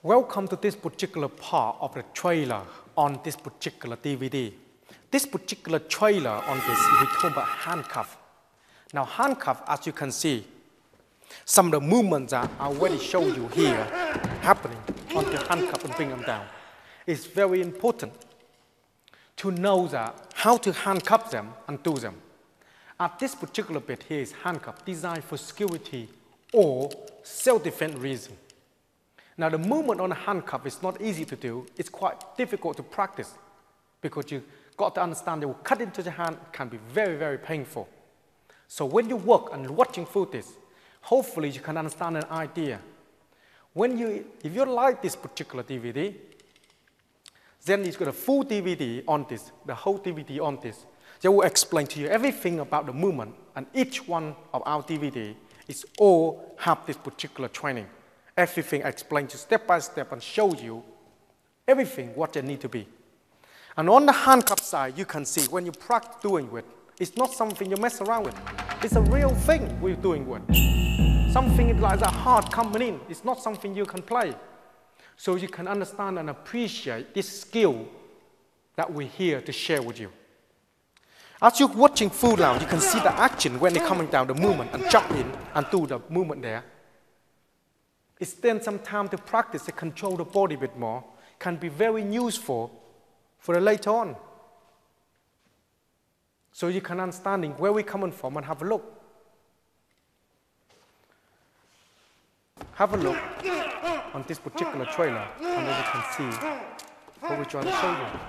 Welcome to this particular part of the trailer on this particular DVD. This particular trailer on this, we talk about Handcuff. Now Handcuff, as you can see, some of the movements that I already showed you here happening on the handcuff and bring them down. It's very important to know that how to handcuff them and do them. At this particular bit here is handcuff designed for security or self-defense reason. Now the movement on the handcuff is not easy to do. It's quite difficult to practice because you got to understand it will cut into the hand, it can be very, very painful. So when you work and watching footage, hopefully you can understand an idea. If you like this particular DVD, then it's got a full DVD on this, the whole DVD on this. They will explain to you everything about the movement, and each one of our DVD is all have this particular training. Everything explained to you step by step and show you everything what they need to be. And on the handcuff side, you can see when you practice doing it, it's not something you mess around with. It's a real thing we're doing with. Something like that hard coming in. It's not something you can play. So you can understand and appreciate this skill that we're here to share with you. As you're watching full now, you can see the action when they're coming down, the movement, and jump in and do the movement there. It's then some time to practice to control the body a bit more. Can be very useful for later on. So you can understand where we're coming from and have a look. Have a look on this particular trailer, and then you can see what we're trying to show you.